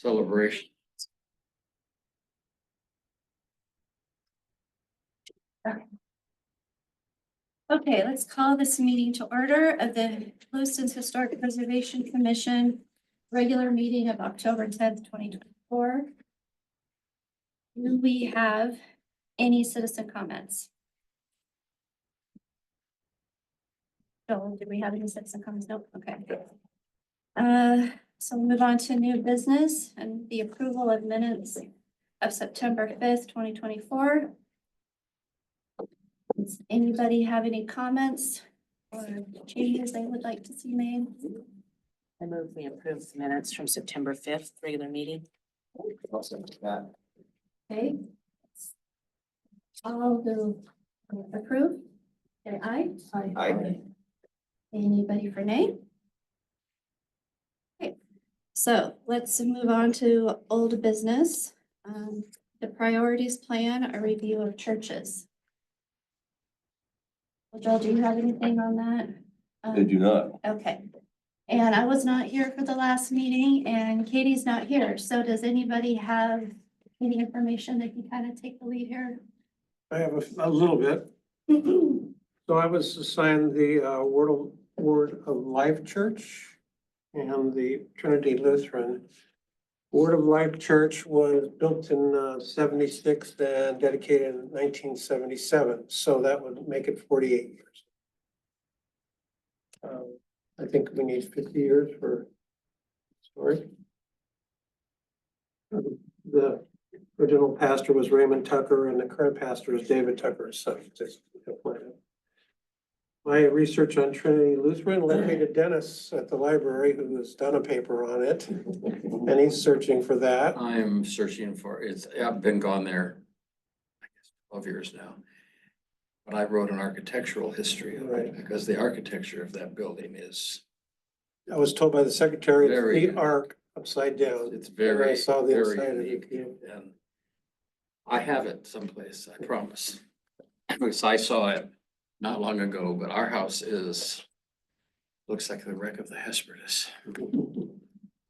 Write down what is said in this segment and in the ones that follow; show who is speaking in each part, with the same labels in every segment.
Speaker 1: celebration.
Speaker 2: Okay, let's call this meeting to order of the Lewiston's Historic Preservation Commission regular meeting of October 10th, 2024. Do we have any citizen comments? Joel, did we have any citizen comments? Nope, okay. So we'll move on to new business and the approval of minutes of September 5th, 2024. Does anybody have any comments or changes they would like to see made?
Speaker 3: I move we approve the minutes from September 5th, regular meeting.
Speaker 2: Okay. All do approve? Say aye.
Speaker 1: Aye.
Speaker 2: Anybody for nay? Okay, so let's move on to old business. The priorities plan, a review of churches. Well, Joel, do you have anything on that?
Speaker 4: They do not.
Speaker 2: Okay. And I was not here for the last meeting and Katie's not here. So does anybody have any information that can kind of take the lead here?
Speaker 5: I have a little bit. So I was assigned the Word of Life Church and the Trinity Lutheran. Word of Life Church was built in 76 and dedicated in 1977. So that would make it 48 years. I think we need 50 years for story. The original pastor was Raymond Tucker and the current pastor is David Tucker. So just my research on Trinity Lutheran led me to Dennis at the library who has done a paper on it. And he's searching for that.
Speaker 1: I'm searching for, I've been gone there, I guess, 12 years now. But I wrote an architectural history of it because the architecture of that building is,
Speaker 5: I was told by the secretary,
Speaker 1: Very-
Speaker 5: it's the arc upside down.
Speaker 1: it's
Speaker 5: And
Speaker 1: very,
Speaker 5: I saw the
Speaker 1: very
Speaker 5: inside of
Speaker 1: unique.
Speaker 5: it.
Speaker 1: And I have it someplace, I promise. Because I saw it not long ago, but our house looks like the wreck of the Hesperus.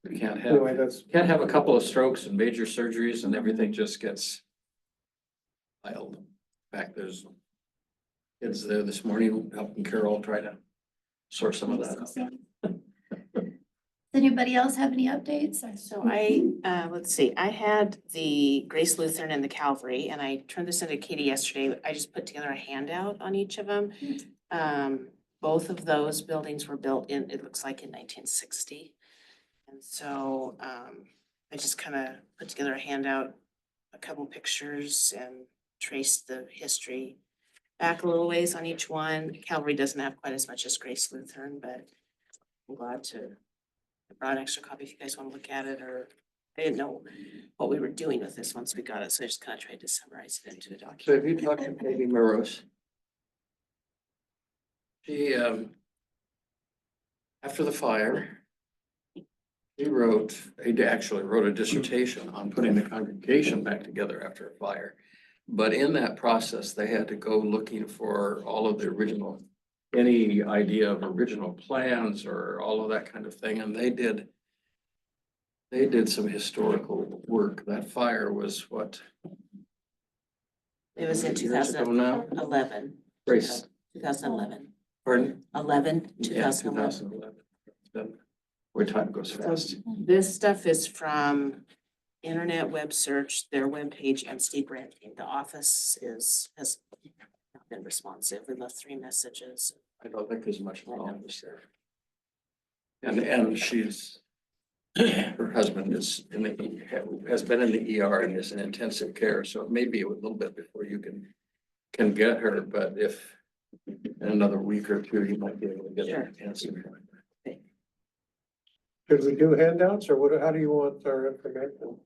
Speaker 1: We can't
Speaker 5: Anyway, that's,
Speaker 1: have a couple of strokes and major surgeries and everything just gets filed. In fact, there's kids there this morning helping Carol try to sort some of that out.
Speaker 2: Does anybody else have any updates?
Speaker 3: So let's see, I had the Grace Lutheran and the Calvary, and I turned this into Katie yesterday. I just put together a handout on each of them. Both of those buildings were built in, it looks like in 1960. And so I just kind of put together a handout, a couple pictures and traced the history back a little ways on each one. Calvary doesn't have quite as much as Grace Lutheran, but I'm glad to. I brought an extra copy if you guys want to look at it, or I didn't know what we were doing with this once we got it, so I just kind of tried to summarize it into a
Speaker 1: So
Speaker 3: document.
Speaker 1: have you talked to Katie Moros? She, after the fire, he actually wrote a dissertation on putting the congregation back together after a fire. But in that process, they had to go looking for all of the original, any idea of original plans or all of that kind of thing. And they did some historical work. That fire was what?
Speaker 3: It was in
Speaker 1: Years ago now?
Speaker 3: 2011.
Speaker 1: Grace,
Speaker 3: 2011.
Speaker 1: pardon?
Speaker 3: 2011.
Speaker 1: Where time goes fast.
Speaker 3: This stuff is from internet web search, their webpage, and Steve Rankin. The office has not been responsive. We left 3 messages.
Speaker 1: I don't think there's much knowledge there. And she's, her husband has been in the ER and is in intensive care, so it may be a little bit before you can get her, but if in another week or two, you might be able to get an answer.
Speaker 5: should we do handouts or what, how do you want our information?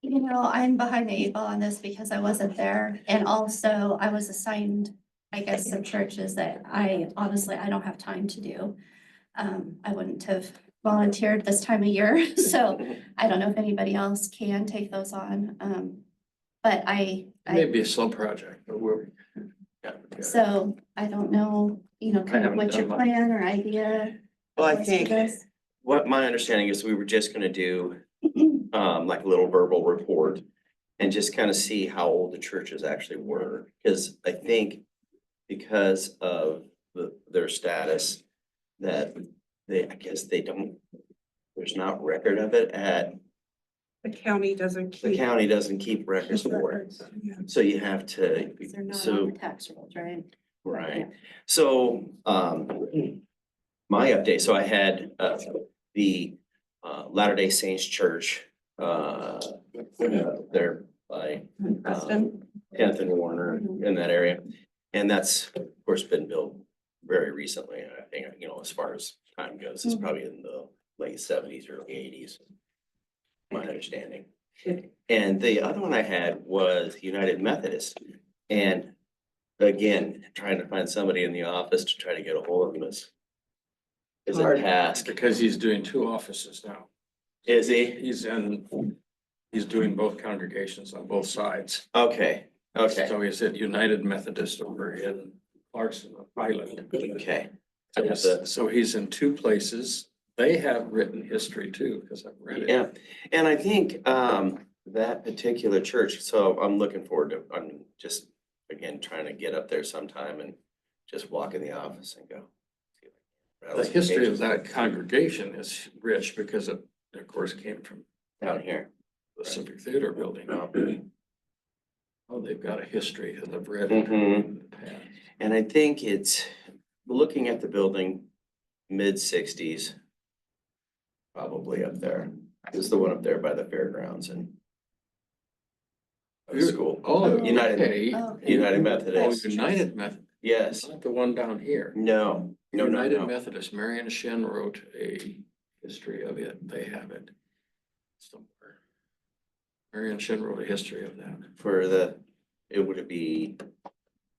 Speaker 2: You know, I'm behind the 8 ball on this because I wasn't there. And also I was assigned, I guess, some churches that I don't have time to do. I wouldn't have volunteered this time of year. So I don't know if anybody else can take those on. But
Speaker 1: It may be a slow project, but
Speaker 2: so I don't know, you know, kind of
Speaker 1: haven't
Speaker 2: what your
Speaker 1: done much.
Speaker 2: plan or idea.
Speaker 6: Well, I
Speaker 2: was for
Speaker 6: think
Speaker 2: this.
Speaker 6: what my understanding is we were just gonna do
Speaker 4: like a little verbal report. And just kind of see how old the churches actually were, because I think because of their status, that I guess they don't, there's not record of it at,
Speaker 6: The county doesn't
Speaker 4: the
Speaker 6: keep.
Speaker 4: county doesn't keep records for it.
Speaker 6: records, yeah.
Speaker 4: So you have to,
Speaker 2: They're not on
Speaker 4: so,
Speaker 2: the tax rolls, right?
Speaker 4: right. So, my update, so I had, the, Latter-day Saints Church, there by
Speaker 6: Preston.
Speaker 4: 10th and Warner in that area. And that's, of course, been built very recently. I think, you know, as far as time goes, it's probably in the late 70s, early 80s. My understanding. And the other one I had was United Methodist. And again, trying to find somebody in the office to try to get a hold of him is a
Speaker 1: Hard.
Speaker 4: task.
Speaker 1: Because he's doing two offices now.
Speaker 4: Is he?
Speaker 1: He's doing both congregations on both sides.
Speaker 4: Okay, okay,
Speaker 1: So he's at United Methodist over in Clarkson, Highland.
Speaker 4: okay. I have to-
Speaker 1: So he's in two places. They have written history too, because I've read it.
Speaker 4: Yeah, and I think that particular church, so I'm looking forward to, I'm just, again, trying to get up there sometime and just walk in the office and go.
Speaker 1: The history of that congregation is rich because it, of course, came from
Speaker 4: Down here.
Speaker 1: the Civic Theater building.
Speaker 4: Mhm.
Speaker 1: Oh, they've got a history as I've read it.
Speaker 4: Mhm.
Speaker 1: in the past.
Speaker 4: And I think it's, looking at the building, mid-60s. Probably up there. It's the one up there by the fairgrounds and the school.
Speaker 1: Oh,
Speaker 4: United-
Speaker 1: okay.
Speaker 2: Oh,
Speaker 4: United
Speaker 1: Oh,
Speaker 4: Methodist.
Speaker 1: United Methodist,
Speaker 4: Yes,
Speaker 1: not the one down here.
Speaker 4: no, no, no,
Speaker 1: United
Speaker 4: no.
Speaker 1: Methodist, Marion Shen wrote a history of it. They have it somewhere. Marion Shen wrote a history of that.
Speaker 4: For the, it would be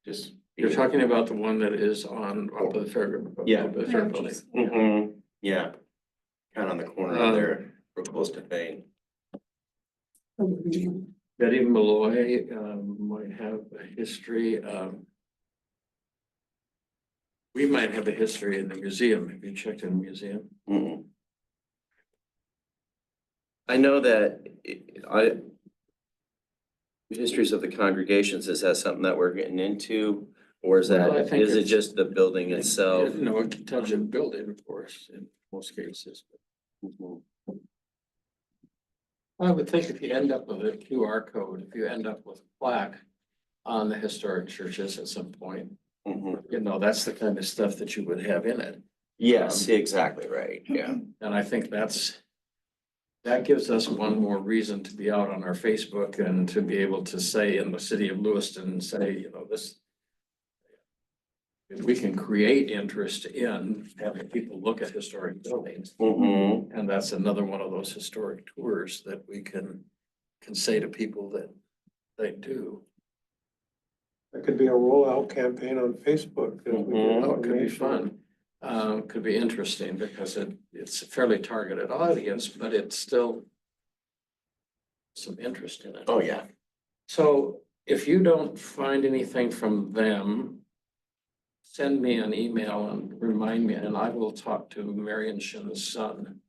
Speaker 4: just.
Speaker 1: You're talking about the one that is on, up at the fair.
Speaker 4: Yeah.
Speaker 1: The fair building.
Speaker 4: Mhm, yeah. Kind of on the corner of there, real close to Fane.
Speaker 1: Betty Malloy, might have a history, we might have a history in the museum. Have you checked in the museum?
Speaker 4: Mm-mm. I know that histories of the congregations, is that something that we're getting into? Or is
Speaker 1: Well, I
Speaker 4: that,
Speaker 1: think
Speaker 4: is it
Speaker 1: it's-
Speaker 4: just the building itself?
Speaker 1: No, it tells you the building, of course, in most cases.
Speaker 4: Mhm.
Speaker 1: I would think if you end up with a QR code, if you end up with a plaque on the historic churches at some point,
Speaker 4: Mhm.
Speaker 1: you know, that's the kind of stuff that you would have in it.
Speaker 4: Yes, exactly right, yeah.
Speaker 1: And I think that gives us one more reason to be out on our Facebook and to be able to say in the city of Lewiston, say, you know, this. If we can create interest in having people look at historic buildings.
Speaker 4: Mhm.
Speaker 1: And that's another one of those historic tours that we can say to people that they do.
Speaker 5: There could be a rollout campaign on Facebook. as we get
Speaker 4: Mhm.
Speaker 1: Oh, it could be
Speaker 5: information.
Speaker 1: fun. Could be interesting because it's a fairly targeted audience, but it's still some interest in it.
Speaker 4: Oh, yeah.
Speaker 1: So if you don't find anything from them, send me an email and remind me, and I will talk to Marion Shin's son,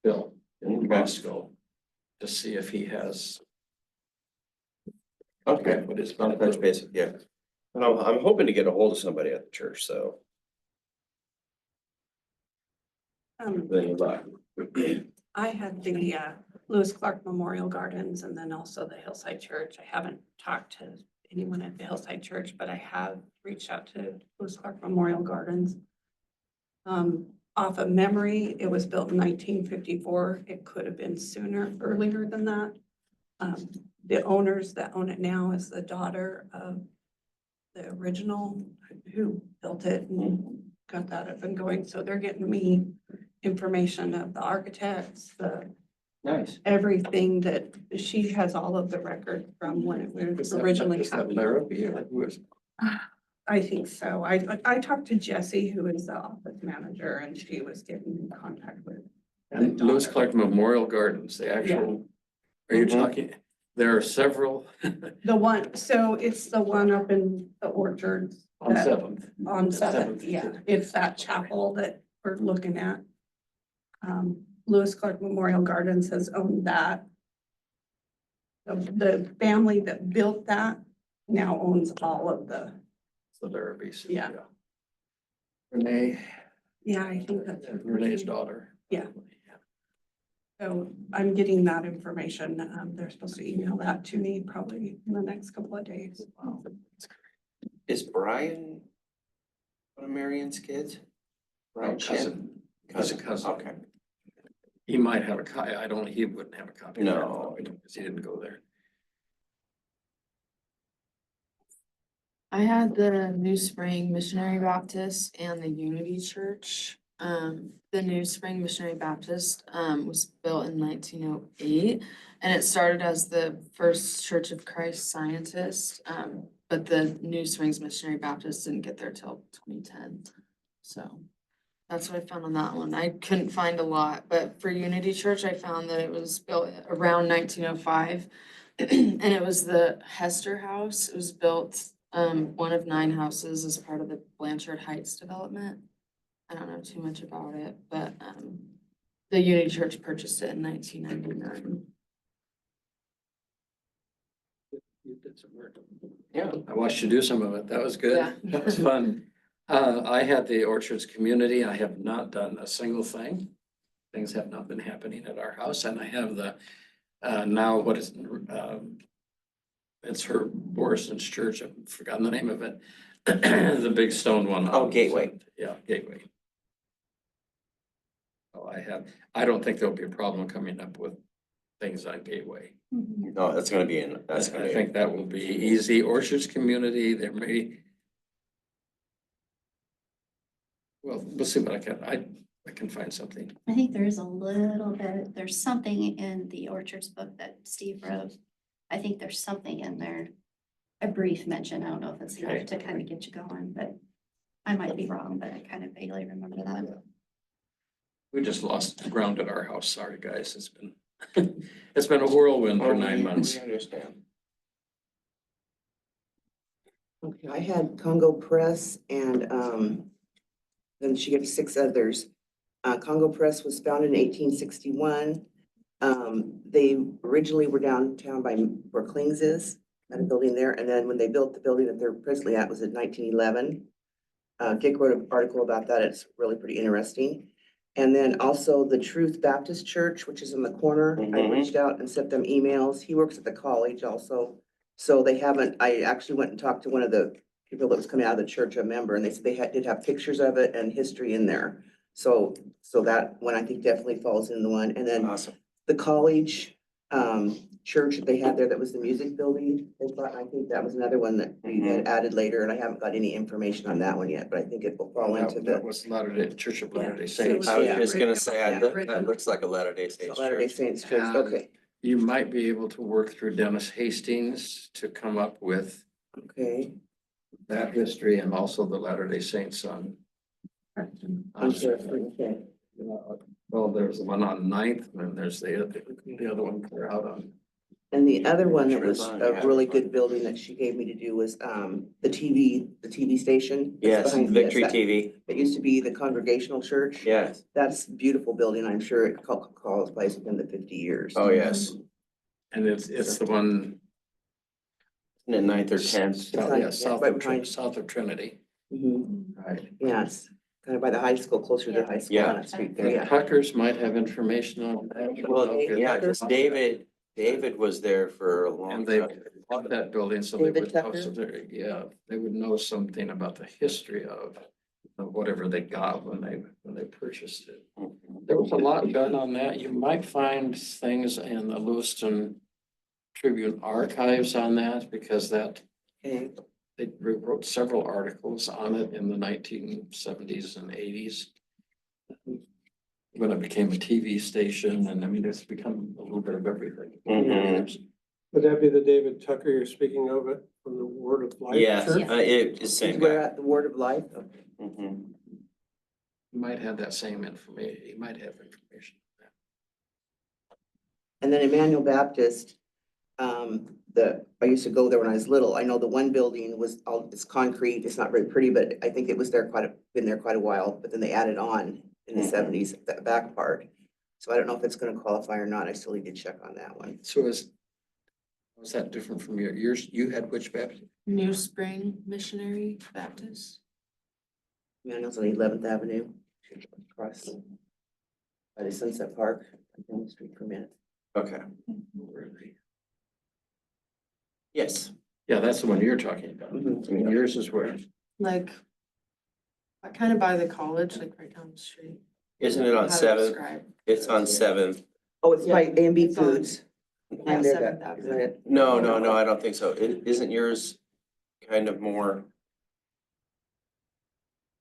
Speaker 1: Bill, in
Speaker 4: Okay.
Speaker 1: Moscow, to see if he has.
Speaker 4: Okay.
Speaker 1: What is.
Speaker 4: I'll touch base, yeah. And I'm hoping to get a hold of somebody at the church, so. Good luck.
Speaker 6: I had the Lewis Clark Memorial Gardens and then also the Hillside Church. I haven't talked to anyone at the Hillside Church, but I have reached out to Lewis Clark Memorial Gardens. Off of memory, it was built in 1954. It could have been sooner, earlier than that. The owners that own it now is the daughter of the original who built it and got that up and going. So they're getting me information of the architects, the
Speaker 4: Nice.
Speaker 6: everything that she has, all of the record from when it was originally
Speaker 1: Is that
Speaker 6: happened.
Speaker 1: Larrabee or who is?
Speaker 6: I think so. I talked to Jessie, who is the office manager, and she was getting in contact with.
Speaker 1: And Lewis Clark Memorial Gardens, the actual, are you
Speaker 4: Mhm.
Speaker 1: talking, there are several
Speaker 6: The one, so it's the one up in the orchards
Speaker 1: on
Speaker 6: That-
Speaker 1: Seventh.
Speaker 6: on Seventh,
Speaker 1: Seventh.
Speaker 6: yeah. It's that chapel that we're looking at. Lewis Clark Memorial Gardens has owned that. The family that built that now owns all of the,
Speaker 1: So they're BC.
Speaker 6: Yeah.
Speaker 1: Renee,
Speaker 6: yeah, I think that's.
Speaker 1: Renee's daughter.
Speaker 6: Yeah. So I'm getting that information. They're supposed to email that to me probably in the next couple of days.
Speaker 1: Wow.
Speaker 4: Is Brian one of Marion's kids? Brian Shin?
Speaker 1: He's a cousin.
Speaker 4: Okay.
Speaker 1: He might have a copy. He wouldn't have a copy. of that,
Speaker 4: No.
Speaker 1: because he didn't go there.
Speaker 7: I had the New Spring Missionary Baptist and the Unity Church. The New Spring Missionary Baptist, was built in 1908, and it started as the first Church of Christ Scientist. But the New Springs Missionary Baptist didn't get there till 2010. So that's what I found on that one. I couldn't find a lot, but for Unity Church, I found that it was built around 1905. And it was the Hester House. It was built, one of 9 houses as part of the Blanchard Heights development. I don't know too much about it, but, the Unity Church purchased it in 1999.
Speaker 1: You did some work.
Speaker 4: Yeah.
Speaker 1: I watched you do some of it. That was good.
Speaker 7: Yeah.
Speaker 1: That was fun. I had the Orchards community. I have not done a single thing. Things have not been happening at our house, and I have the, now what is, it's her Borison's church. I've forgotten the name of it. The big stone one.
Speaker 4: Oh, Gateway.
Speaker 1: Yeah, Gateway. Oh, I don't think there'll be a problem coming up with things on Gateway.
Speaker 4: No, that's gonna be that's gonna
Speaker 1: I
Speaker 4: be.
Speaker 1: think that will be easy. Orchards community, there may. Well, we'll see what I can find something.
Speaker 2: I think there's a little bit, there's something in the Orchards book that Steve wrote. I think there's something in there, a brief mention. I don't know if it's
Speaker 1: Okay.
Speaker 2: enough to kind of get you going, but I might be wrong, but I kind of vaguely remember that.
Speaker 1: We just lost ground at our house. Sorry, guys. It's been, it's been a whirlwind for 9 months.
Speaker 4: We understand.
Speaker 8: Okay, I had Congo Press and then she gave 6 others. Congo Press was founded in 1861. They originally were downtown by where Kling's is, at a building there. And then when they built the building that they're presently at was in 1911. Dick wrote an article about that. It's really pretty interesting. And then also the Truth Baptist Church, which is in the corner. I
Speaker 4: Mhm.
Speaker 8: reached out and sent them emails. He works at the college also. So they haven't, I actually went and talked to one of the people that was coming out of the church, a member, and they said they did have pictures of it and history in there. So that one I think definitely falls in the one. And then
Speaker 4: Awesome.
Speaker 8: the college, church that they had there, that was the music building. I think that was another one that we had added later, and I haven't got any information on that one yet, but I think it will fall into
Speaker 1: That
Speaker 8: the
Speaker 1: was Latter-day Church of Latter-day
Speaker 6: so it
Speaker 1: Saints.
Speaker 4: I was
Speaker 8: Yeah.
Speaker 4: just gonna say,
Speaker 8: Yeah.
Speaker 4: that looks like a Latter-day Saints
Speaker 8: Latter-day
Speaker 4: church.
Speaker 8: Saints Church.
Speaker 1: And
Speaker 8: Okay,
Speaker 1: You might be able to work through Dennis Hastings to come up with
Speaker 8: okay.
Speaker 1: that history and also the Latter-day Saints on.
Speaker 8: I'm sure. Okay.
Speaker 1: Well, there's the one on Ninth, and then there's the other one clear out on.
Speaker 8: And the other one that
Speaker 4: Sure,
Speaker 8: was
Speaker 4: fine,
Speaker 8: a
Speaker 4: yeah.
Speaker 8: really good building that she gave me to do was the TV station. that's
Speaker 4: Yes,
Speaker 8: behind
Speaker 4: Victory
Speaker 8: that-
Speaker 4: TV.
Speaker 8: It used to be the Congregational Church.
Speaker 4: Yes.
Speaker 8: That's a beautiful building. I'm sure it qualifies within the 50 years.
Speaker 4: Oh, yes.
Speaker 1: And it's the one.
Speaker 4: In the 9th or 10th.
Speaker 1: South of Trinity.
Speaker 8: Mhm.
Speaker 1: Right.
Speaker 8: Yes, kind of by the high school, closer to the high school
Speaker 4: Yeah.
Speaker 8: on that street there,
Speaker 1: The
Speaker 8: yeah.
Speaker 1: Tuckers might have information on that.
Speaker 4: Well, yeah, just David was there for a long
Speaker 1: And they
Speaker 4: time.
Speaker 1: bought that building, so they
Speaker 8: David
Speaker 1: would know,
Speaker 8: Tucker?
Speaker 1: they would know something about the history of whatever they got when they purchased it. There was a lot done on that. You might find things in the Lewiston Tribune archives on that, because
Speaker 8: Okay,
Speaker 1: they wrote several articles on it in the 1970s and 80s. When it became a TV station, and I mean, it's become a little bit of everything.
Speaker 4: Mhm.
Speaker 5: Would that be the David Tucker you're speaking of it from the Word of Life
Speaker 4: Yes,
Speaker 5: Church?
Speaker 4: it's the
Speaker 8: he's
Speaker 4: same
Speaker 8: where
Speaker 4: guy.
Speaker 8: at the Word of Life? Okay.
Speaker 4: Mhm.
Speaker 1: You might have that same information, you might have information.
Speaker 8: And then Emmanuel Baptist, I used to go there when I was little. I know the one building was it's concrete. It's not very pretty, but I think it was there been there quite a while, but then they added on in the
Speaker 4: Mhm.
Speaker 8: 70s, that back part. So I don't know if it's gonna qualify or not. I still need to check on that one.
Speaker 1: So was that different from yours? You had which Baptist?
Speaker 7: New Spring Missionary Baptist.
Speaker 8: Manuel's on 11th Avenue, across by the Sunset Park, down the street from it.
Speaker 4: Okay, yes.
Speaker 1: Yeah, that's the one you're talking about.
Speaker 8: Mhm.
Speaker 1: I mean, yours is where?
Speaker 7: Like, I kind of by the college, like right down the street.
Speaker 4: Isn't it on
Speaker 7: How to
Speaker 4: 7th?
Speaker 7: describe.
Speaker 4: It's on 7th.
Speaker 8: Oh, it's by A and B
Speaker 7: It's on-
Speaker 8: Foods.
Speaker 7: Yeah,
Speaker 8: Behind there,
Speaker 7: 7th
Speaker 8: that-
Speaker 7: Avenue.
Speaker 8: isn't it?
Speaker 4: No, I don't think so. Isn't yours kind of more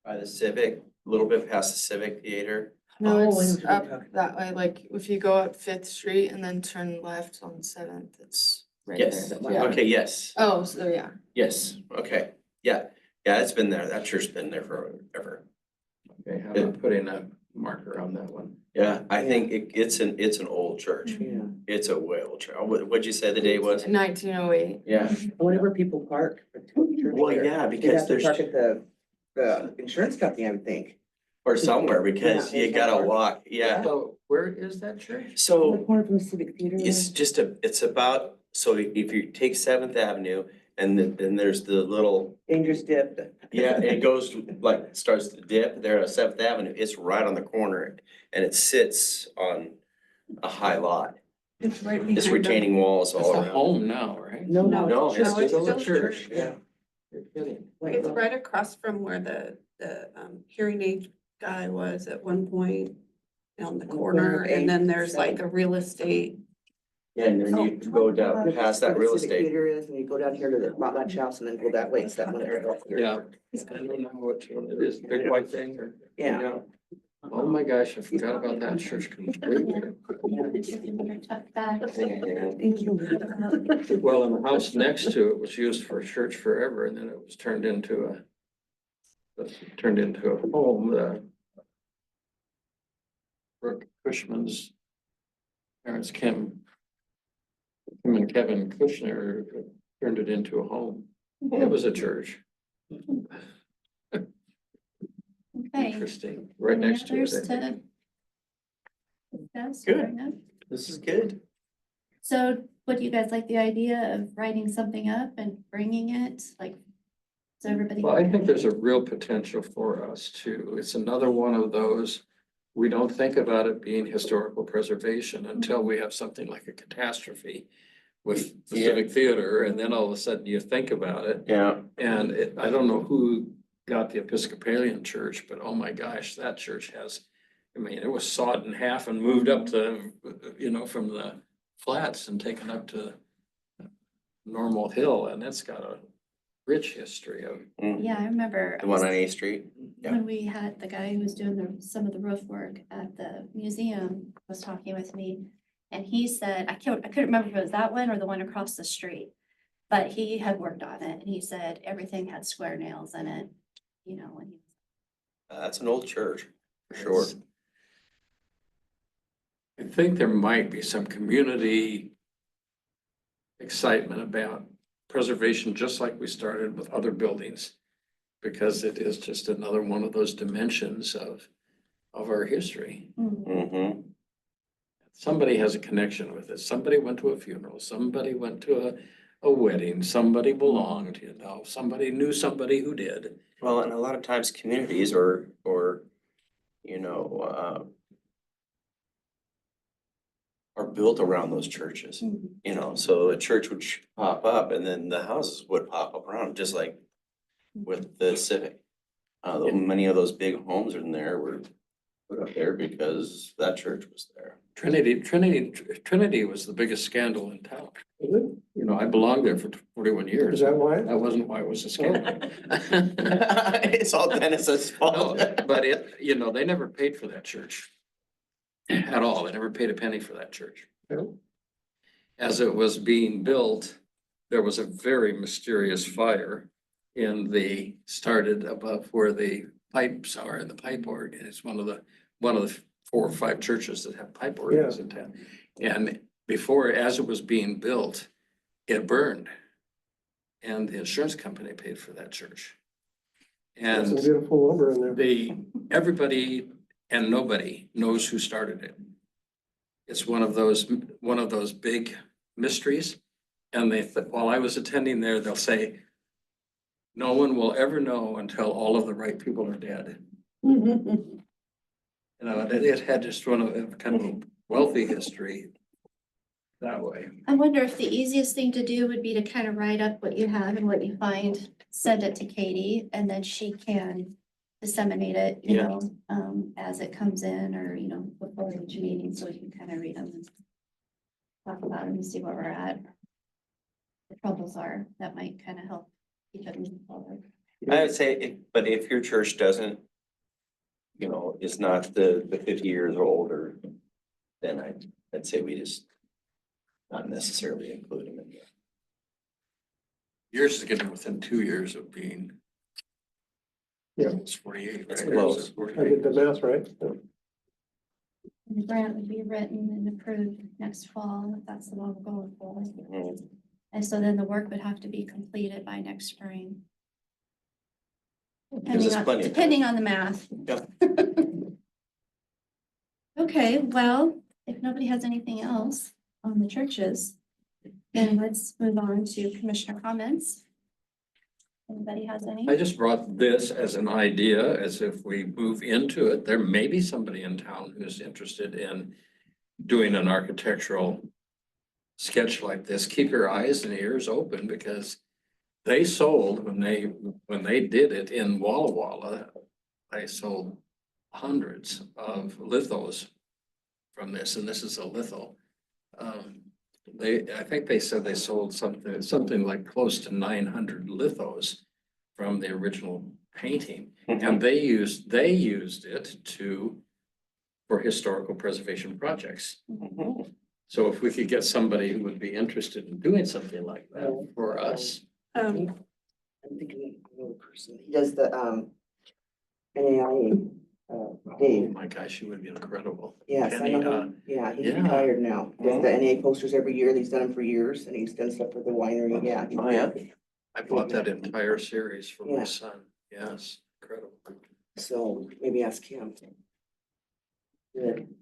Speaker 4: by the Civic, a little bit past the Civic Theater?
Speaker 7: No,
Speaker 8: Oh, I know
Speaker 7: it's
Speaker 8: what you're
Speaker 7: up
Speaker 8: talking
Speaker 7: that way, like if you go up Fifth Street and then turn left on 7th, it's right there.
Speaker 4: Yes,
Speaker 7: Yeah.
Speaker 4: okay, yes,
Speaker 7: Oh, so yeah.
Speaker 4: yes, okay, yeah, it's been there. That church's been there forever.
Speaker 1: Okay, how about putting a marker on that one?
Speaker 4: Yeah, I think it's an old church.
Speaker 8: Yeah.
Speaker 4: It's a way old church. What'd you say the date was?
Speaker 7: 1908.
Speaker 4: Yeah.
Speaker 8: Whenever people park.
Speaker 4: Well, yeah, because
Speaker 8: They have to
Speaker 4: there's,
Speaker 8: park at the insurance company, I would think.
Speaker 4: or somewhere, because
Speaker 8: Yeah,
Speaker 4: you gotta
Speaker 8: somewhere.
Speaker 4: walk, yeah.
Speaker 1: So where is that church?
Speaker 8: On the
Speaker 4: So
Speaker 8: corner from the Civic Theater.
Speaker 4: it's about, so if you take 7th Avenue and then there's the little,
Speaker 8: Dangerous dip.
Speaker 4: yeah, it goes like, starts to dip there at 7th Avenue. It's right on the corner and it sits on a high lot.
Speaker 6: It's right
Speaker 4: It's
Speaker 6: behind them.
Speaker 4: retaining walls
Speaker 1: It's
Speaker 4: all
Speaker 1: a
Speaker 4: around.
Speaker 1: home now, right?
Speaker 8: No,
Speaker 6: No,
Speaker 4: No,
Speaker 8: it's
Speaker 4: it's
Speaker 8: a church.
Speaker 1: still a
Speaker 6: still a
Speaker 1: church.
Speaker 6: church.
Speaker 8: Yeah.
Speaker 1: You're kidding.
Speaker 6: It's right across from where the hearing aid guy was at one point on the corner, and then there's like a real estate.
Speaker 4: Yeah, and then you go down past that real
Speaker 8: Where the Civic
Speaker 4: estate.
Speaker 8: Theater is, and you go down here to the potlatch house and then go that way, it's that one area.
Speaker 1: Yeah. I don't know what one it is, big white thing or?
Speaker 8: Yeah.
Speaker 1: Oh my gosh, I forgot about that church completely.
Speaker 2: Tuck back.
Speaker 8: Thank you.
Speaker 1: Well, and the house next to it was used for a church forever, and then it was turned into a home. Brooke Cushman's parents, Kim and Kevin Kushner, turned it into a home. It was a church.
Speaker 2: Okay.
Speaker 1: Interesting, right
Speaker 2: Any
Speaker 1: next to
Speaker 2: others
Speaker 1: it. I think.
Speaker 2: discuss?
Speaker 4: Good.
Speaker 2: Bring up?
Speaker 4: This is good.
Speaker 2: So would you guys like the idea of writing something up and bringing it, like, so everybody?
Speaker 1: Well, I think there's a real potential for us to, it's another one of those, we don't think about it being historical preservation until we have something like a catastrophe with the
Speaker 4: Yeah.
Speaker 1: Civic Theater, and then all of a sudden you think about it.
Speaker 4: Yeah,
Speaker 1: And I don't know who got the Episcopalian church, but oh my gosh, that church has, I mean, it was sawed in half and moved up to, from the flats and taken up to Normal Hill, and it's got a rich history of.
Speaker 2: Yeah, I remember.
Speaker 4: the one on A Street. Yeah.
Speaker 2: When we had the guy who was doing some of the roof work at the museum was talking with me. And he said, I couldn't remember if it was that one or the one across the street. But he had worked on it and he said everything had square nails in it, when he.
Speaker 4: That's an old church, for sure.
Speaker 1: I think there might be some community excitement about preservation, just like we started with other buildings. Because it is just another one of those dimensions of our history.
Speaker 4: Mm-hmm.
Speaker 1: Somebody has a connection with it. Somebody went to a funeral, somebody went to a wedding, somebody belonged, somebody knew somebody who did.
Speaker 4: Well, and a lot of times communities or, are built around those churches, so a church would pop up and then the houses would pop up around, just like with the Civic. Many of those big homes in there were put up there because that church was there.
Speaker 1: Trinity was the biggest scandal in town. I belonged there for 41 years.
Speaker 5: Is that why?
Speaker 1: That wasn't why it was a scandal.
Speaker 4: It's all Dennis's
Speaker 1: No,
Speaker 4: fault.
Speaker 1: but they never paid for that church at all. They never paid a penny for that church. As it was being built, there was a very mysterious fire started above where the pipes are in the pipe organ. It's one of the 4 or 5 churches that have pipe organs in town. And as it was being built, it burned. And the insurance company paid for that church.
Speaker 5: There's some
Speaker 1: And
Speaker 5: beautiful lumber in there.
Speaker 1: everybody and nobody knows who started it. It's one of those big mysteries. And while I was attending there, they'll say, no one will ever know until all of the right people are dead. You know, it had just one of kind of a wealthy history that way.
Speaker 2: I wonder if the easiest thing to do would be to kind of write up what you have and what you find, send it to Katie, and then she can disseminate it, you
Speaker 4: Yeah.
Speaker 2: know, as it comes in, or, you know, before each meeting, so we can kind of read them and talk about them and see where we're at. The troubles are, that might kind of help keep it moving forward.
Speaker 4: I would say, but if your church doesn't, you know, is not the 50 years old, or then I'd say we just not necessarily include them in there.
Speaker 1: Yours is getting within 2 years of being.
Speaker 5: Yeah.
Speaker 1: It's 48.
Speaker 4: It's
Speaker 1: right?
Speaker 4: close.
Speaker 1: It's
Speaker 5: I
Speaker 1: 48.
Speaker 5: did the math right.
Speaker 2: And the grant would be written and approved next fall, if that's the one we're going for.
Speaker 4: Mhm.
Speaker 2: And so then the work would have to be completed by next spring.
Speaker 4: Gives us plenty of time.
Speaker 2: Depending on the math.
Speaker 4: Yep.
Speaker 2: Okay, well, if nobody has anything else on the churches, then let's move on to commissioner comments. Anybody has any?
Speaker 1: I just brought this as an idea, as if we move into it, there may be somebody in town who's interested in doing an architectural sketch like this. Keep your eyes and ears open, because they sold, when they did it in Walla Walla, they sold hundreds of lithos from this, and this is a litho. I think they said they sold something like close to 900 lithos from the original painting. And they used it for historical preservation projects.
Speaker 4: Mhm.
Speaker 1: So if we could get somebody who would be interested in doing something like that for us.
Speaker 8: I'm thinking of another person. He does the, NAIA,
Speaker 1: Oh
Speaker 8: Dave.
Speaker 1: my gosh, she would be incredible.
Speaker 8: Yes, I
Speaker 1: Penny,
Speaker 8: know him. Yeah, he's
Speaker 1: yeah.
Speaker 8: retired now. Does the NAIA posters every year. He's done them for years, and he's done stuff for the winery. Yeah.
Speaker 4: Oh, yeah.
Speaker 1: I bought that entire series for my
Speaker 8: Yeah.
Speaker 1: son. Yes, incredible.
Speaker 8: So maybe ask him. Good.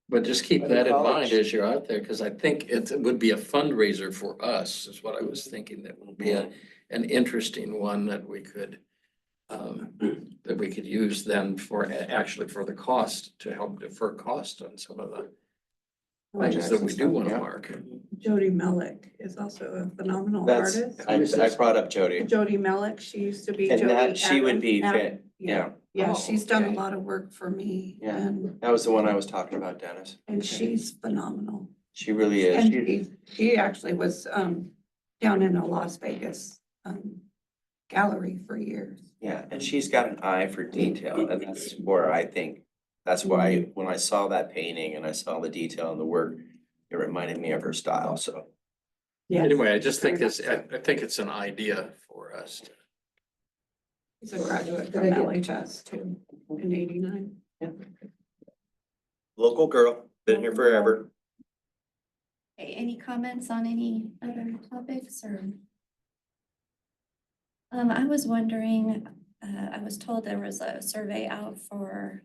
Speaker 1: But just keep
Speaker 8: Or the
Speaker 1: that in
Speaker 8: college.
Speaker 1: mind as you're out there, because I think it would be a fundraiser for us, is what I was thinking. That would be an interesting one that we could use then actually for the cost, to help defer cost on some of the things that we do want to
Speaker 4: Yeah.
Speaker 1: mark.
Speaker 6: Jody Melick is also a phenomenal
Speaker 4: That's,
Speaker 6: artist.
Speaker 4: I brought up Jody,
Speaker 6: Jody Melick, she used to be
Speaker 4: and
Speaker 6: Jody.
Speaker 4: that, she would be,
Speaker 6: Adam.
Speaker 4: yeah,
Speaker 6: Yeah,
Speaker 1: Oh,
Speaker 6: she's done a
Speaker 1: okay.
Speaker 6: lot of work for me
Speaker 4: Yeah.
Speaker 6: and,
Speaker 4: that was the one I was talking about, Dennis.
Speaker 6: she's phenomenal.
Speaker 4: She really is.
Speaker 6: And
Speaker 4: She-
Speaker 6: she actually was, down in a Las Vegas, gallery for years.
Speaker 4: Yeah, and she's got an eye for detail, and that's where I think, that's why, when I saw that painting and I saw the detail in the work, it reminded me of her style, so.
Speaker 6: Yes.
Speaker 1: Anyway, I just think I think it's an idea for us.
Speaker 6: She's a graduate from
Speaker 8: Good idea.
Speaker 6: LHS too, in '89.
Speaker 4: Local girl, been here forever.
Speaker 2: Okay, any comments on any other topics, or? I was wondering, I was told there was a survey out for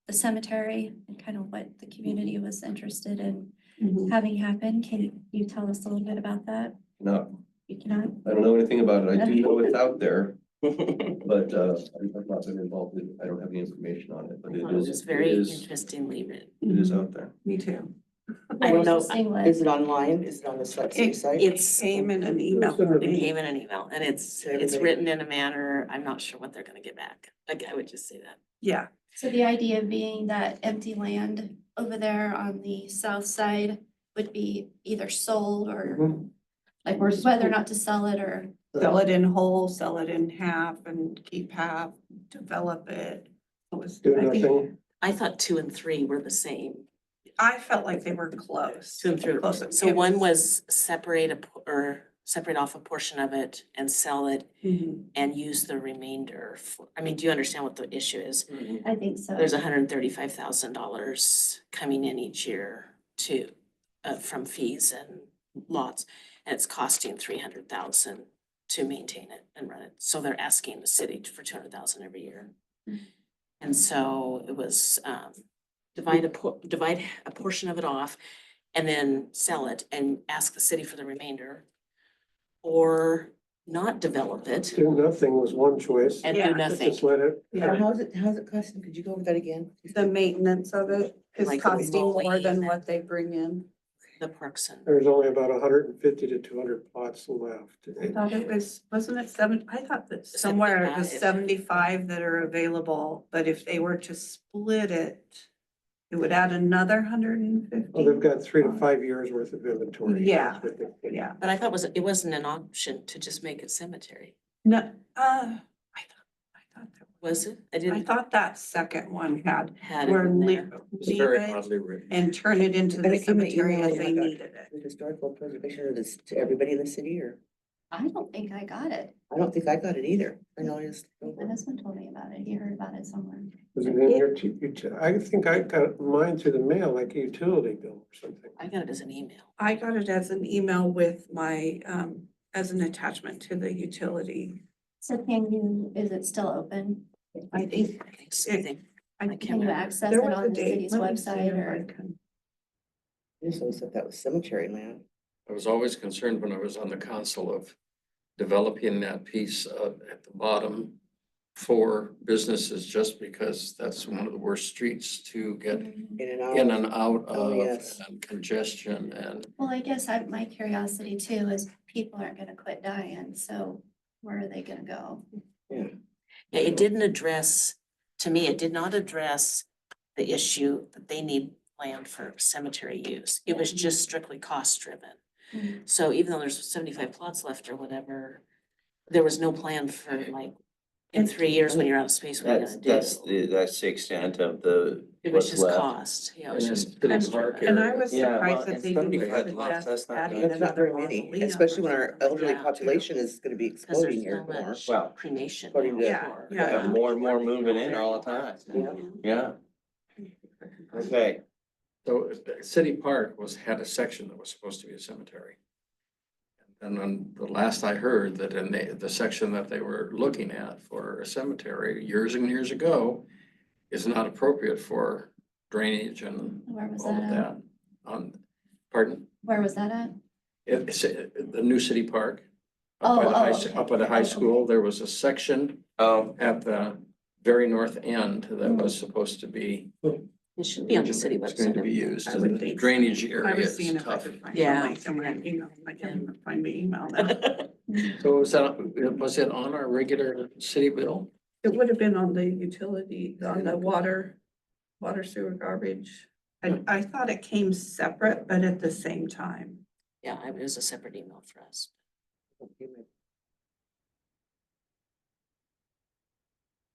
Speaker 2: the cemetery and kind of what the community was interested in having happen. Can you tell us a little bit about that?
Speaker 9: No,
Speaker 2: You cannot?
Speaker 9: I don't know anything about it. I do know it's out there, but I've not been involved in, I don't have any information on it, but
Speaker 3: It
Speaker 9: it
Speaker 3: was
Speaker 9: is,
Speaker 3: very
Speaker 9: it is,
Speaker 3: interestingly written.
Speaker 9: it is out there.
Speaker 6: Me too.
Speaker 3: I
Speaker 2: What
Speaker 3: know,
Speaker 2: was the thing
Speaker 8: Is
Speaker 2: with?
Speaker 8: it online? Is it on the city site?
Speaker 3: it's,
Speaker 6: Came in an email.
Speaker 3: it came in an email, and it's
Speaker 8: Everybody.
Speaker 3: written in a manner, I'm not sure what they're gonna get back. Like, I would just say that.
Speaker 6: Yeah,
Speaker 2: So the idea being that empty land over there on the south side would be either sold or like whether or not to sell it, or
Speaker 6: sell it in whole, sell it in half and keep half, develop it. It was,
Speaker 5: Do
Speaker 6: I think,
Speaker 5: nothing.
Speaker 3: I thought 2 and 3 were the same.
Speaker 6: I felt like they were close.
Speaker 3: 2 and 3.
Speaker 6: Close.
Speaker 3: So
Speaker 6: It
Speaker 3: one was separate off a portion of it and sell it
Speaker 6: Mhm.
Speaker 3: and use the remainder for, I mean, do you understand what the issue is?
Speaker 2: I think so.
Speaker 3: There's $135,000 coming in each year from fees and lots. And it's costing $300,000 to maintain it and run it. So they're asking the city for $200,000 every year. And so it was, divide a portion of it off. and then sell it and ask the city for the remainder. Or not develop it
Speaker 5: Do nothing was one choice.
Speaker 3: and
Speaker 6: Yeah,
Speaker 3: do
Speaker 5: Just
Speaker 3: nothing.
Speaker 5: let it.
Speaker 6: Yeah.
Speaker 8: How's it costing? Could you go over that again?
Speaker 6: The maintenance of it is
Speaker 3: Like the
Speaker 6: costing more
Speaker 3: mowing
Speaker 6: than
Speaker 3: and-
Speaker 6: what they bring in.
Speaker 3: The parks and,
Speaker 5: There's only about 150 to 200 plots left.
Speaker 6: I thought it was, wasn't it I thought that somewhere it was 75 that are available, but if they were to split it, it would add another 150.
Speaker 5: Well, they've got 3 to 5 years worth of inventory.
Speaker 6: Yeah.
Speaker 5: That's what they-
Speaker 6: Yeah,
Speaker 3: but I thought it wasn't an option to just make it cemetery,
Speaker 6: no, I thought
Speaker 3: was it? I
Speaker 6: I
Speaker 3: didn't
Speaker 6: thought that second one had,
Speaker 3: had it
Speaker 6: were
Speaker 3: in
Speaker 6: leave
Speaker 3: there.
Speaker 1: It's
Speaker 6: leave
Speaker 1: very
Speaker 6: it
Speaker 1: oddly written.
Speaker 6: and turn it into
Speaker 8: And
Speaker 6: the
Speaker 8: it came in
Speaker 6: cemetery
Speaker 8: email,
Speaker 6: as
Speaker 8: like,
Speaker 6: they needed it.
Speaker 8: The historical preservation of this to everybody in the city, or
Speaker 2: I don't think I got it.
Speaker 8: I don't think I got it either. I know it's.
Speaker 2: My husband told me about it. He heard about it somewhere.
Speaker 5: Was it in your, I think I got mine through the mail, like a utility bill or something.
Speaker 3: I got it as an email.
Speaker 6: I got it as an email with my, as an attachment to the utility.
Speaker 2: So is it still open?
Speaker 6: I think,
Speaker 3: I think so. I think, I can't
Speaker 2: Can you
Speaker 3: remember.
Speaker 2: access
Speaker 6: there
Speaker 2: it
Speaker 6: was a
Speaker 2: on the
Speaker 6: date.
Speaker 2: city's
Speaker 6: Let me see
Speaker 2: website
Speaker 6: if I
Speaker 2: or?
Speaker 6: can-
Speaker 8: I just always thought that was cemetery land.
Speaker 1: I was always concerned when I was on the council of developing that piece at the bottom for businesses, just because that's one of the worst streets to get
Speaker 8: In and out.
Speaker 1: in and out
Speaker 8: Oh,
Speaker 1: of,
Speaker 8: yes.
Speaker 1: and congestion and.
Speaker 2: Well, I guess my curiosity too is people aren't gonna quit dying, so where are they gonna go?
Speaker 8: Yeah.
Speaker 3: Yeah, it didn't address, to me, it did not address the issue that they need land for cemetery use. It was just strictly cost driven.
Speaker 2: Mhm.
Speaker 3: So even though there's 75 plots left or whatever, there was no plan for like, in 3 years when you're out of space, what are you gonna do?
Speaker 4: That's the extent of the,
Speaker 3: It was
Speaker 4: what's
Speaker 3: just
Speaker 4: left.
Speaker 3: cost, yeah, it was
Speaker 1: And
Speaker 3: just.
Speaker 1: then
Speaker 3: cost
Speaker 1: City Park
Speaker 3: driven.
Speaker 6: And I was
Speaker 4: Yeah, well,
Speaker 6: surprised that
Speaker 4: and
Speaker 6: they didn't
Speaker 4: 75
Speaker 6: suggest
Speaker 4: lots, that's not
Speaker 6: adding
Speaker 4: bad.
Speaker 8: That's not
Speaker 6: another
Speaker 8: very many,
Speaker 6: mausoleum
Speaker 8: especially
Speaker 6: or
Speaker 8: when our
Speaker 6: something like
Speaker 8: elderly
Speaker 6: that, too.
Speaker 8: population is gonna be
Speaker 3: Cause there's
Speaker 8: exploding here
Speaker 3: so
Speaker 8: more.
Speaker 3: much
Speaker 4: Well,
Speaker 3: cremation.
Speaker 8: according to-
Speaker 6: Yeah,
Speaker 4: Yeah, more and more moving in all the time.
Speaker 8: Yeah.
Speaker 4: Yeah, okay.
Speaker 1: So City Park had a section that was supposed to be a cemetery. And then the last I heard that in the section that they were looking at for a cemetery years and years ago is not appropriate for drainage and
Speaker 2: Where was
Speaker 1: all of
Speaker 2: that at?
Speaker 1: that. Pardon?
Speaker 2: Where was that at?
Speaker 1: It's the new City Park.
Speaker 2: Oh,
Speaker 1: Up by the high
Speaker 2: okay.
Speaker 1: school, there was a section
Speaker 4: Oh,
Speaker 1: at the very north end that was supposed to be.
Speaker 3: It should be on the city
Speaker 1: It's going to
Speaker 3: website.
Speaker 1: be used,
Speaker 6: I
Speaker 1: and
Speaker 6: would
Speaker 1: the
Speaker 6: think so.
Speaker 1: drainage
Speaker 6: I
Speaker 1: area
Speaker 6: was
Speaker 1: is
Speaker 6: seeing if I
Speaker 1: tough.
Speaker 6: could find
Speaker 3: Yeah.
Speaker 6: somebody, someone, you know, I can't find the email now.
Speaker 1: So was it on our regular city bill?
Speaker 6: It would have been on the utility, on the water sewer garbage. I thought it came separate, but at the same time.
Speaker 3: Yeah, it was a separate email for us.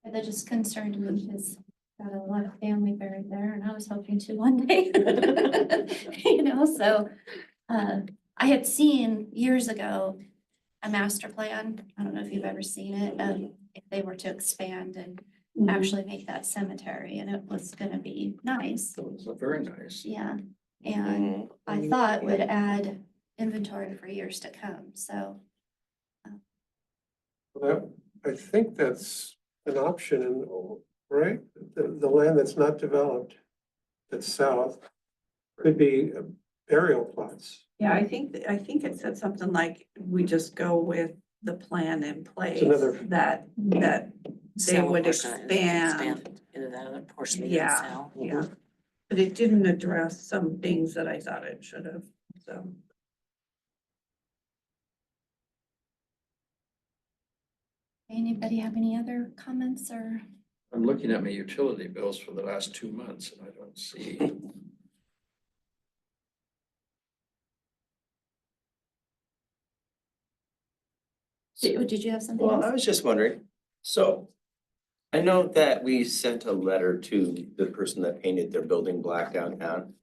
Speaker 2: That just concerned me because got a lot of family buried there and I was hoping to one day. You know, so I had seen years ago a master plan. I don't know if you've ever seen it, if they were to expand and actually make that cemetery and it was gonna be nice.
Speaker 1: So it's very nice.
Speaker 2: Yeah, and I thought would add inventory for years to come, so.
Speaker 5: Well, I think that's an option, right? The land that's not developed, that's south, could be burial plots.
Speaker 6: Yeah, I think it said something like, we just go with the plan in place
Speaker 5: another-
Speaker 6: that they
Speaker 3: Sell a
Speaker 6: would
Speaker 3: portion of it,
Speaker 6: expand.
Speaker 3: into that other portion they didn't
Speaker 6: Yeah,
Speaker 3: sell.
Speaker 6: yeah. But it didn't address some things that I thought it should have, so.
Speaker 2: Anybody have any other comments or?
Speaker 1: I'm looking at my utility bills for the last 2 months and I don't see.
Speaker 2: Did you have something
Speaker 4: Well, I
Speaker 2: else?
Speaker 4: was just wondering, so I know that we sent a letter to the person that painted their building black downtown.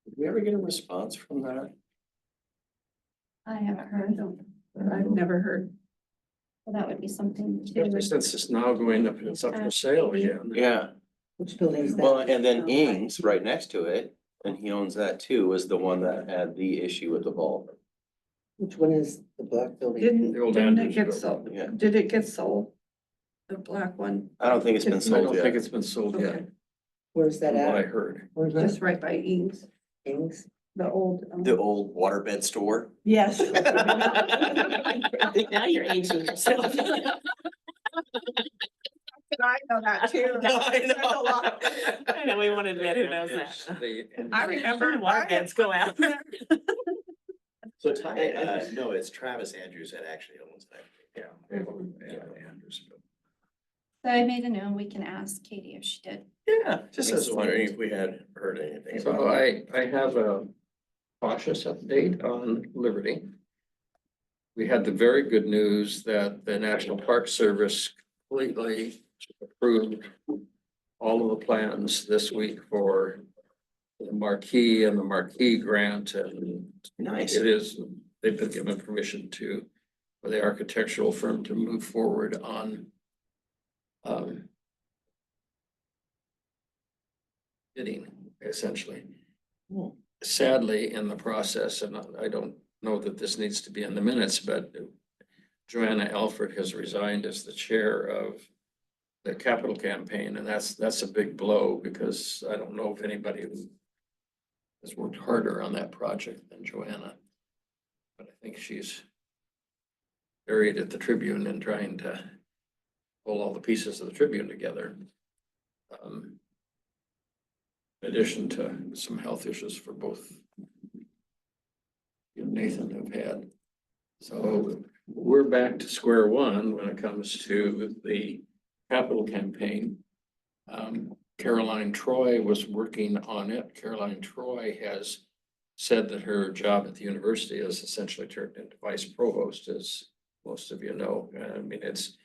Speaker 4: Did we ever get a response from that?
Speaker 2: I haven't heard.
Speaker 6: I've never heard.
Speaker 2: Well, that would be something
Speaker 1: Especially
Speaker 2: to.
Speaker 1: since it's now going up, it's up for sale again.
Speaker 4: Yeah,
Speaker 8: Which building is that?
Speaker 4: well, and then Ings, right next to it, and he owns that too, was the one that had the issue with the bulb.
Speaker 8: Which one is the black building?
Speaker 1: The old
Speaker 6: Didn't it
Speaker 1: Andrews
Speaker 6: get
Speaker 1: building.
Speaker 6: sold?
Speaker 4: Yeah.
Speaker 6: Did it get sold? The black one,
Speaker 4: I don't think it's been
Speaker 1: I
Speaker 4: sold
Speaker 1: don't think
Speaker 4: yet.
Speaker 1: it's been sold yet,
Speaker 6: okay,
Speaker 8: Where's that
Speaker 1: from what I
Speaker 8: at?
Speaker 1: heard.
Speaker 5: Where's that?
Speaker 6: just right by Eames.
Speaker 8: Ings?
Speaker 6: The old.
Speaker 4: The old waterbed store.
Speaker 6: Yes.
Speaker 3: Now you're aging yourself.
Speaker 6: I know that too.
Speaker 4: No, I
Speaker 6: There's a lot
Speaker 4: know.
Speaker 6: of-
Speaker 3: I know, we won't admit who knows that.
Speaker 6: I remember
Speaker 3: Water beds go out.
Speaker 4: So no, it's Travis Andrews that actually owns that.
Speaker 1: Yeah. Andrews.
Speaker 2: So I made a note, we can ask Katie if she did.
Speaker 4: Yeah, just as wondering if we had heard anything about
Speaker 1: So
Speaker 4: it.
Speaker 1: I have a cautious update on Liberty. We had the very good news that the National Park Service completely approved all of the plans this week for the Marquee and the Marquee grant, and
Speaker 4: Nice.
Speaker 1: it is, they've been given permission to, for the architectural firm to move forward on bidding, essentially.
Speaker 4: Hmm.
Speaker 1: Sadly, in the process, and I don't know that this needs to be in the minutes, but Joanna Alford has resigned as the chair of the capital campaign, and that's a big blow, because I don't know if anybody who has worked harder on that project than Joanna. But I think she's buried at the Tribune and trying to pull all the pieces of the Tribune together. In addition to some health issues for both you and Nathan have had. So we're back to square one when it comes to the capital campaign. Caroline Troy was working on it. Caroline Troy has said that her job at the university is essentially turned into vice provost, as most of you know. I mean, it's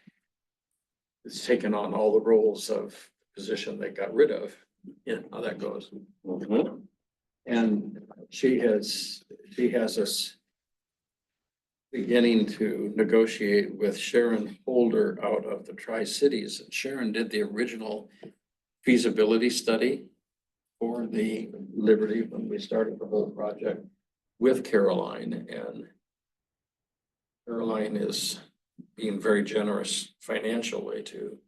Speaker 1: taken on all the roles of the position they got rid of. You know how that goes.
Speaker 4: Mhm.
Speaker 1: And she has us beginning to negotiate with Sharon Holder out of the Tri-Cities. And Sharon did the original feasibility study for the Liberty when we started the whole project with Caroline, and Caroline is being very generous financially to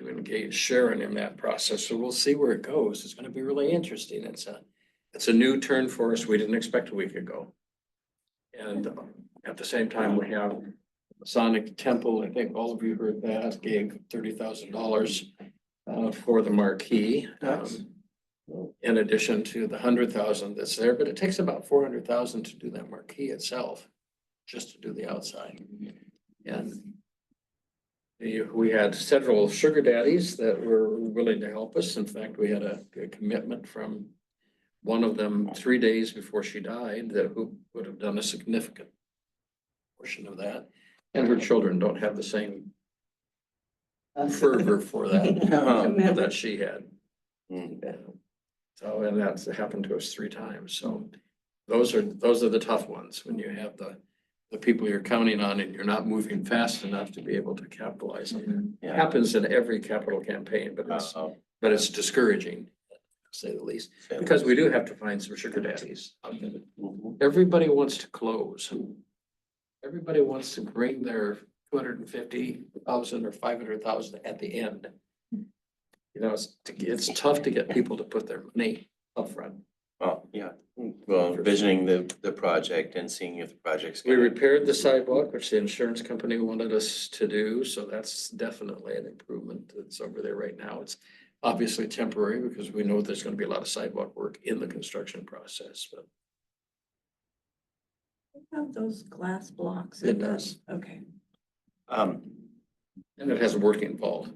Speaker 1: engage Sharon in that process. So we'll see where it goes. It's gonna be really interesting. It's a new turn for us we didn't expect a week ago. And at the same time, we have Masonic Temple. I think all of you heard that, gave $30,000 for the marquee. In addition to the 100,000 that's there, but it takes about 400,000 to do that marquee itself, just to do the outside. And we had several sugar daddies that were willing to help us. In fact, we had a commitment from one of them 3 days before she died that who would have done a significant portion of that. And her children don't have the same fervor for that that she had. So, and that's happened to us 3 times. So those are the tough ones when you have the people you're counting on and you're not moving fast enough to be able to capitalize on it. It happens in every capital campaign, but it's discouraging, to say the least, because we do have to find some sugar daddies. Everybody wants to close. Everybody wants to bring their 250,000 or 500,000 at the end. You know, it's tough to get people to put their money upfront.
Speaker 4: Oh, yeah. Well, envisioning the project and seeing if the project's.
Speaker 1: We repaired the sidewalk, which the insurance company wanted us to do, so that's definitely an improvement that's over there right now. It's obviously temporary because we know there's gonna be a lot of sidewalk work in the construction process, but
Speaker 6: Have those glass blocks.
Speaker 1: It
Speaker 6: in that?
Speaker 1: does.
Speaker 6: Okay.
Speaker 1: and it has a working vault.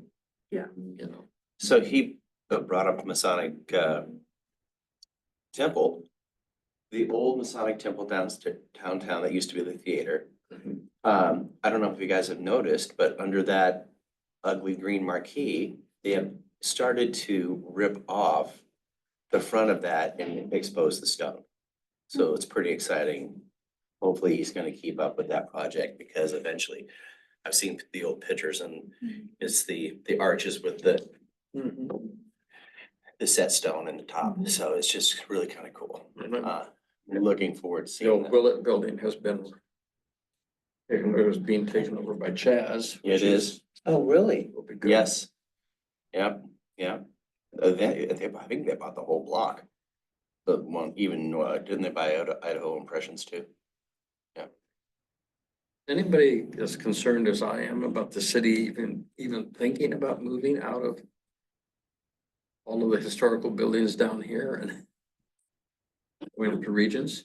Speaker 6: Yeah.
Speaker 1: You know,
Speaker 4: So he brought up Masonic Temple. The old Masonic Temple downtown that used to be the theater. I don't know if you guys have noticed, but under that ugly green marquee, they have started to rip off the front of that and expose the stone. So it's pretty exciting. Hopefully he's gonna keep up with that project because eventually I've seen the old pictures and it's the arches with the set stone in the top. So it's just really kind of cool. Looking forward to
Speaker 1: the
Speaker 4: seeing
Speaker 1: old
Speaker 4: that.
Speaker 1: Willett building has been it was being taken over by Chaz.
Speaker 4: It
Speaker 1: which
Speaker 4: is.
Speaker 8: Oh, really?
Speaker 1: will be good.
Speaker 4: Yes. Yep, yeah. I think they bought the whole block. The one, even, didn't they buy Idaho Impressions too?
Speaker 1: Anybody as concerned as I am about the city even thinking about moving out of all of the historical buildings down here and going to Regions?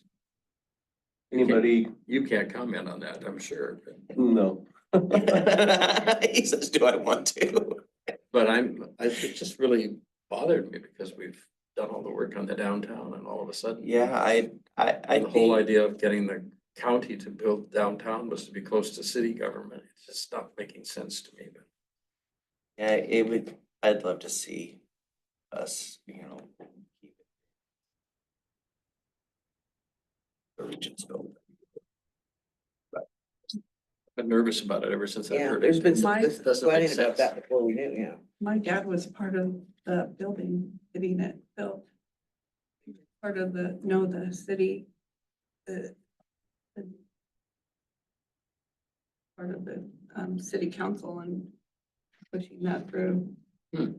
Speaker 9: Anybody?
Speaker 1: You can't comment on that, I'm sure.
Speaker 9: No.
Speaker 4: He says, do I want to?
Speaker 1: But it just really bothered me because we've done all the work on the downtown and all of a sudden.
Speaker 4: Yeah, I
Speaker 1: The whole
Speaker 4: think,
Speaker 1: idea of getting the county to build downtown was to be close to city government. It's just not making sense to me, but.
Speaker 4: yeah, it would, I'd love to see us, keep it. The Regions built.
Speaker 1: Been nervous about it ever since I
Speaker 8: Yeah,
Speaker 1: heard
Speaker 8: there's
Speaker 1: it.
Speaker 8: been
Speaker 1: It
Speaker 8: some
Speaker 1: just doesn't make
Speaker 8: discussion about
Speaker 1: sense.
Speaker 8: that before we knew, yeah.
Speaker 6: My dad was part of the building, getting it built. Part of the city, the part of the, city council and pushing that through.
Speaker 2: Okay,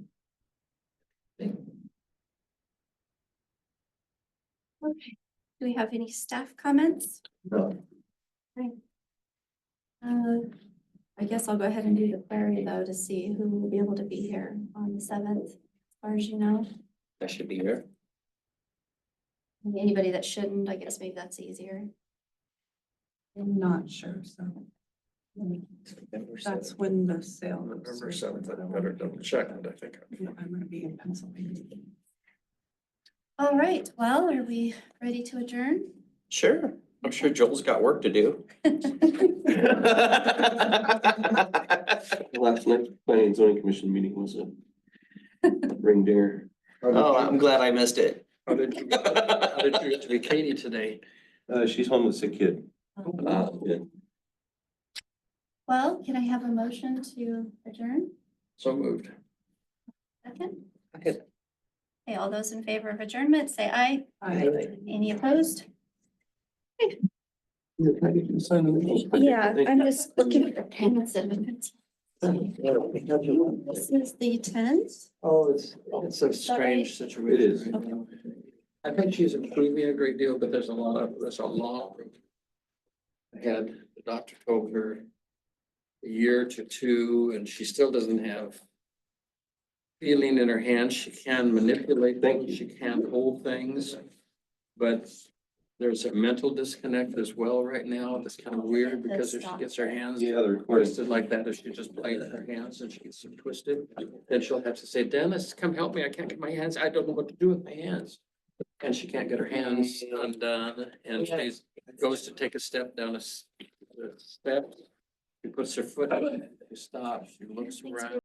Speaker 2: do we have any staff comments?
Speaker 9: No.
Speaker 2: Okay. I guess I'll go ahead and do the query though to see who will be able to be here on the 7th, as far as you know.
Speaker 4: I should be here.
Speaker 2: Anybody that shouldn't, I guess maybe that's easier.
Speaker 6: I'm not sure, so that's when the sale.
Speaker 1: November 7th, I better double check it, I think.
Speaker 6: I'm gonna be in Pennsylvania.
Speaker 2: All right, well, are we ready to adjourn?
Speaker 4: Sure, I'm sure Joel's got work to do.
Speaker 9: Last night's planning and zoning commission meeting was a ring dinger.
Speaker 4: Oh, I'm glad I missed it.
Speaker 1: How did you get to be Katie today?
Speaker 9: She's home with a sick kid. Yeah.
Speaker 2: Well, can I have a motion to adjourn?
Speaker 1: So moved.
Speaker 2: Second?
Speaker 8: Okay.
Speaker 2: Okay, all those in favor of adjournment, say aye. Any opposed? Yeah, I'm just looking at the pen instead of a pencil. This is the 10th.
Speaker 1: Oh, it's a strange situation.
Speaker 9: It is.
Speaker 1: right now. I think she's improving a great deal, but there's a long room ahead. The doctor told her a year to 2, and she still doesn't have feeling in her hands. She can manipulate things, she can hold things, but there's a mental disconnect as well right now. That's kind of weird because if she gets her hands
Speaker 9: Yeah, they're recording.
Speaker 1: twisted like that, if she just plays with her hands and she gets them twisted, then she'll have to say, Dennis, come help me. I can't get my hands. I don't know what to do with my hands. And she can't get her hands undone, and she goes to take a step down a step. She puts her foot up, she stops, she looks around.